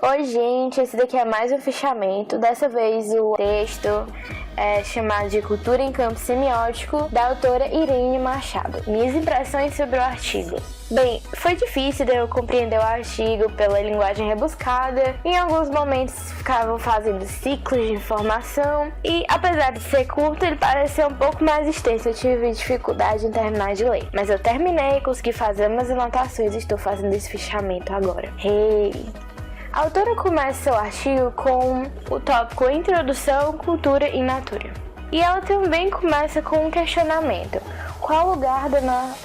Oi gente, esse daqui é mais um fichamento. Dessa vez o texto é chamado de Cultura em Campo Semiótico, da autora Irene Machado. Minhas impressões sobre o artigo. Bem, foi difícil de eu compreender o artigo pela linguagem rebuscada. Em alguns momentos ficavam fazendo ciclos de informação e, apesar de ser curto, ele pareceu um pouco mais extenso. Eu tive dificuldade em terminar de ler, mas eu terminei, consegui fazer umas anotações e estou fazendo esse fichamento agora. A autora começa o artigo com o tópico Introdução, Cultura e Natura. E ela também começa com um questionamento: qual o lugar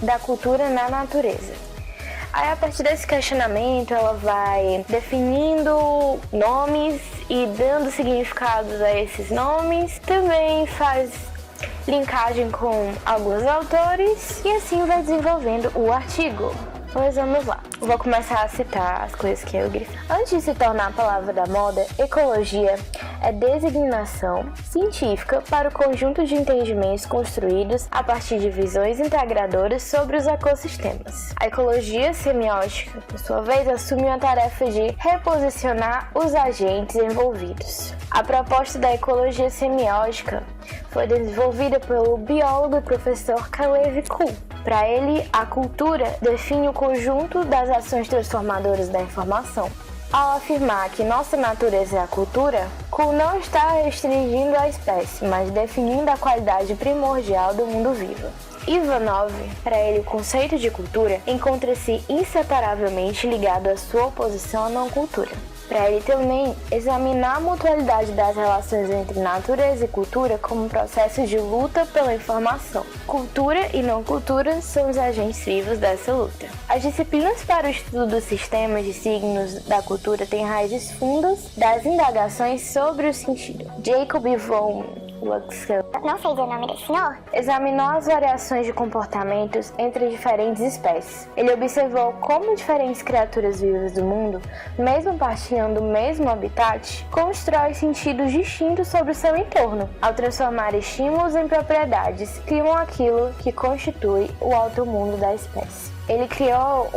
da cultura na natureza? Aí, a partir desse questionamento, ela vai definindo nomes e dando significados a esses nomes. Também faz linkagem com alguns autores e assim vai desenvolvendo o artigo. Pois vamos lá. Vou começar a citar as coisas que eu grifei. Antes de se tornar a palavra da moda, ecologia é designação científica para o conjunto de entendimentos construídos a partir de visões integradoras sobre os ecossistemas. A ecologia semiótica, por sua vez, assume a tarefa de reposicionar os agentes envolvidos. A proposta da ecologia semiótica foi desenvolvida pelo biólogo e professor Kalev Kuhl. Para ele, a cultura define o conjunto das ações transformadoras da informação. Ao afirmar que nossa natureza é a cultura, Kuhl não está restringindo a espécie, mas definindo a qualidade primordial do mundo vivo. Ivanov, para ele, o conceito de cultura encontra-se inseparavelmente ligado à sua oposição à não-cultura. Para ele também, examinar a mutualidade das relações entre natureza e cultura como um processo de luta pela informação. Cultura e não cultura são os agentes vivos dessa luta. As disciplinas para o estudo dos sistemas de signos da cultura têm raízes fundas das indagações sobre o sentido. Jacob von Luxemburg, não sei o nome desse senhor, examinou as variações de comportamentos entre diferentes espécies. Ele observou como diferentes criaturas vivas do mundo, mesmo partilhando o mesmo habitat, constroem sentidos distintos sobre o seu entorno. Ao transformar estímulos em propriedades, criam aquilo que constitui o alto mundo da espécie. Ele criou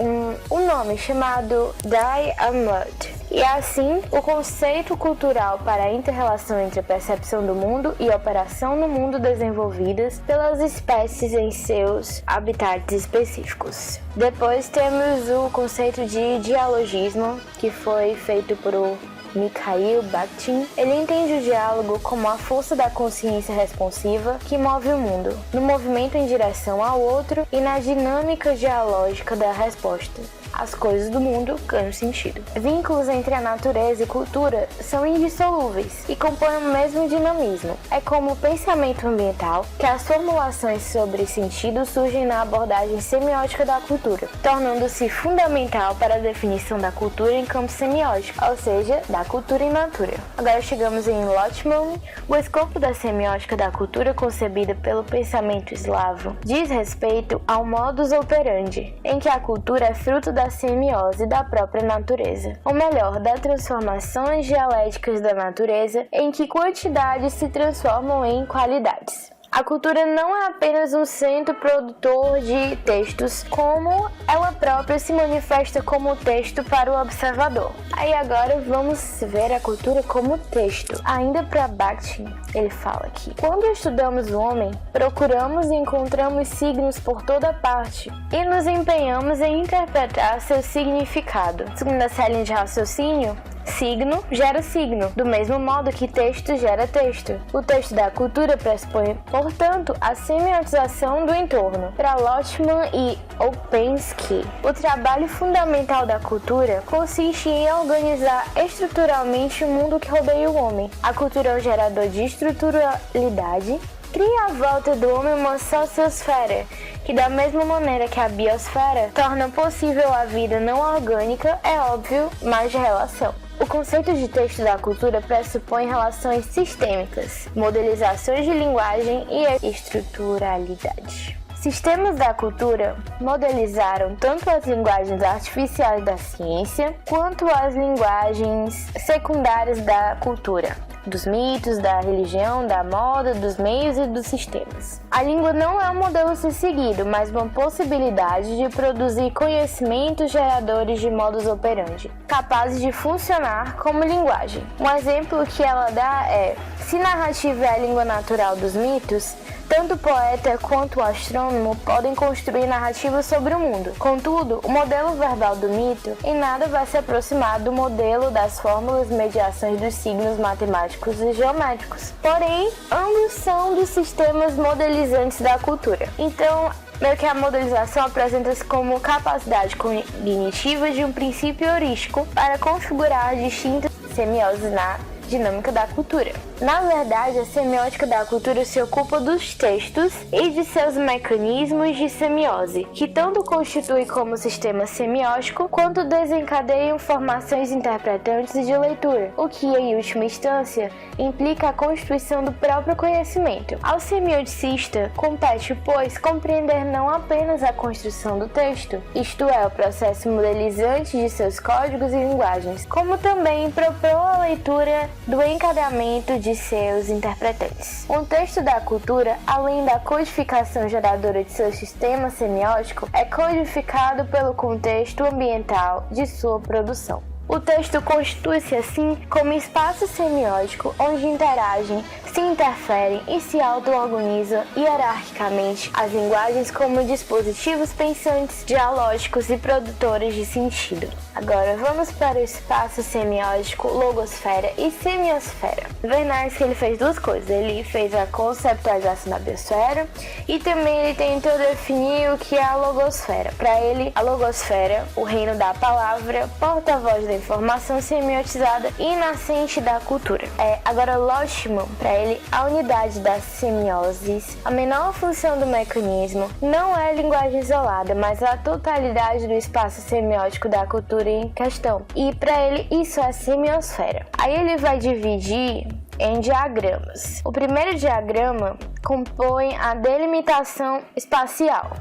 um nome chamado Die-Amut. E assim, o conceito cultural para a inter-relação entre a percepção do mundo e a operação no mundo desenvolvidas pelas espécies em seus habitats específicos. Depois temos o conceito de dialogismo, que foi feito por Mikhail Bakhtin. Ele entende o diálogo como a força da consciência responsiva que move o mundo, no movimento em direção ao outro e na dinâmica dialógica da resposta. As coisas do mundo ganham sentido. Vínculos entre a natureza e cultura são indissolúveis e compõem o mesmo dinamismo. É como o pensamento ambiental que as formulações sobre sentido surgem na abordagem semiótica da cultura, tornando-se fundamental para a definição da cultura em campo semiótico, ou seja, da cultura em natura. Agora chegamos em Lotman. O escopo da semiótica da cultura concebida pelo pensamento eslavo diz respeito ao modus operandi, em que a cultura é fruto da semiose da própria natureza, ou melhor, das transformações dialéticas da natureza em que quantidades se transformam em qualidades. A cultura não é apenas um centro produtor de textos, como ela própria se manifesta como texto para o observador. Aí agora vamos ver a cultura como texto. Ainda para Bakhtin, ele fala que quando estudamos o homem, procuramos e encontramos signos por toda parte e nos empenhamos em interpretar seu significado. Segundo essa linha de raciocínio, signo gera signo, do mesmo modo que texto gera texto. O texto da cultura pressupõe, portanto, a semiotização do entorno. Para Lotman e Ouspensky, o trabalho fundamental da cultura consiste em organizar estruturalmente o mundo que rodeia o homem. A cultura é um gerador de estruturalidade, cria à volta do homem uma sociosfera, que da mesma maneira que a biosfera torna possível a vida não orgânica, é óbvio, mas de relação. O conceito de texto da cultura pressupõe relações sistêmicas, modelizações de linguagem e estruturalidade. Sistemas da cultura modelizaram tanto as linguagens artificiais da ciência quanto as linguagens secundárias da cultura. dos mitos, da religião, da moda, dos meios e dos sistemas. A língua não é um modelo a ser seguido, mas uma possibilidade de produzir conhecimentos geradores de modus operandi, capazes de funcionar como linguagem. Um exemplo que ela dá é: se narrativa é a língua natural dos mitos, tanto o poeta quanto o astrônomo podem construir narrativas sobre o mundo. Contudo, o modelo verbal do mito em nada vai se aproximar do modelo das fórmulas e mediações dos signos matemáticos e geométricos. Porém, ambos são dos sistemas modelizantes da cultura. Então, meio que a modelização apresenta-se como capacidade cognitiva de um princípio heurístico para configurar distintas semioses na dinâmica da cultura. Na verdade, a semiótica da cultura se ocupa dos textos e de seus mecanismos de semiose, que tanto constituem como sistema semiótico, quanto desencadeiam formações interpretantes e de leitura, o que, em última instância, implica a constituição do próprio conhecimento. Ao semioticista, compete, pois, compreender não apenas a construção do texto, isto é, o processo modelizante de seus códigos e linguagens, como também propor a leitura do encadeamento de seus interpretantes. Um texto da cultura, além da codificação geradora de seu sistema semiótico, é codificado pelo contexto ambiental de sua produção. O texto constitui-se, assim, como espaço semiótico onde interagem, se interferem e se auto-organizam hierarquicamente as linguagens como dispositivos pensantes, dialógicos e produtores de sentido. Agora vamos para o espaço semiótico, logosfera e semiosfera. Bernays, que ele fez duas coisas: ele fez a conceptualização da biosfera e também ele tentou definir o que é a logosfera. Para ele, a logosfera, o reino da palavra, porta-voz da informação semiotizada e nascente da cultura. Agora, Loschmann, para ele, a unidade das semioses, a menor função do mecanismo, não é a linguagem isolada, mas a totalidade do espaço semiótico da cultura em questão. E para ele, isso é a semiosfera. Aí ele vai dividir em diagramas. O primeiro diagrama compõe a delimitação espacial,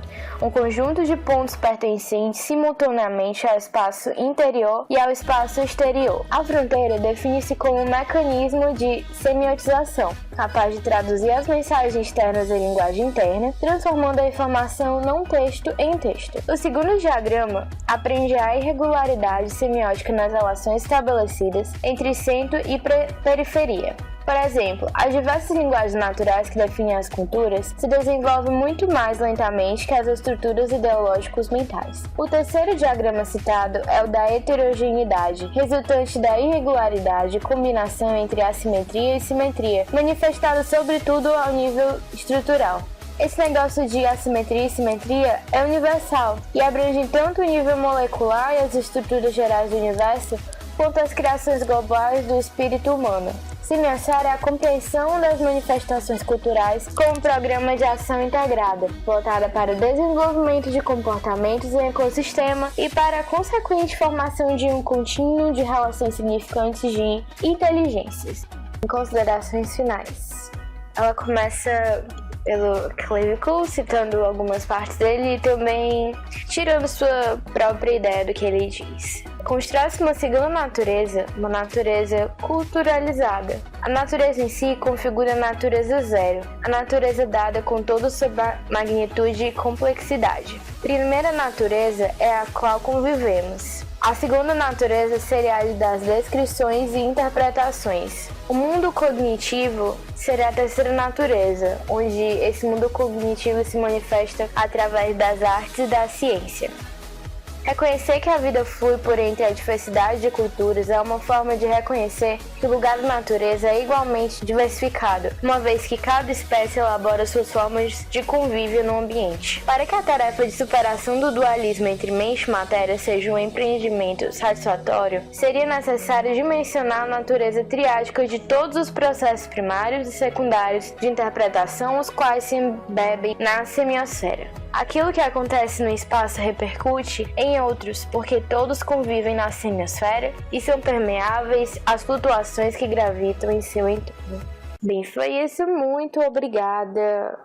um conjunto de pontos pertencentes simultaneamente ao espaço interior e ao espaço exterior. A fronteira define-se como um mecanismo de semiotização, capaz de traduzir as mensagens externas em linguagem interna, transformando a informação não texto em texto. O segundo diagrama apreende a irregularidade semiótica nas relações estabelecidas entre centro e periferia. Por exemplo, as diversas linguagens naturais que definem as culturas se desenvolvem muito mais lentamente que as estruturas ideológicas mentais. O terceiro diagrama citado é o da heterogeneidade, resultante da irregularidade e combinação entre assimetria e simetria, manifestada sobretudo ao nível estrutural. Esse negócio de assimetria e simetria é universal e abrange tanto o nível molecular e as estruturas gerais do universo, quanto as criações globais do espírito humano. Semiosfera é a compreensão das manifestações culturais como um programa de ação integrada, voltada para o desenvolvimento de comportamentos em ecossistema e para a consequente formação de um contínuo de relações significantes de inteligências. Em considerações finais, ela começa pelo Clavicle, citando algumas partes dele e também tirando sua própria ideia do que ele diz. Constrói-se uma segunda natureza, uma natureza culturalizada. A natureza em si configura a natureza zero, a natureza dada com toda sua magnitude e complexidade. Primeira natureza é a qual convivemos. A segunda natureza seria a das descrições e interpretações. O mundo cognitivo seria a terceira natureza, onde esse mundo cognitivo se manifesta através das artes e da ciência. Reconhecer que a vida flui por entre a diversidade de culturas é uma forma de reconhecer que o lugar da natureza é igualmente diversificado, uma vez que cada espécie elabora suas formas de convívio no ambiente. Para que a tarefa de superação do dualismo entre mente e matéria seja um empreendimento satisfatório, seria necessário dimensionar a natureza triádica de todos os processos primários e secundários de interpretação, os quais se embebem na semiosfera. Aquilo que acontece no espaço repercute em outros, porque todos convivem na semiosfera e são permeáveis às flutuações que gravitam em seu entorno. Bem, foi isso. Muito obrigada.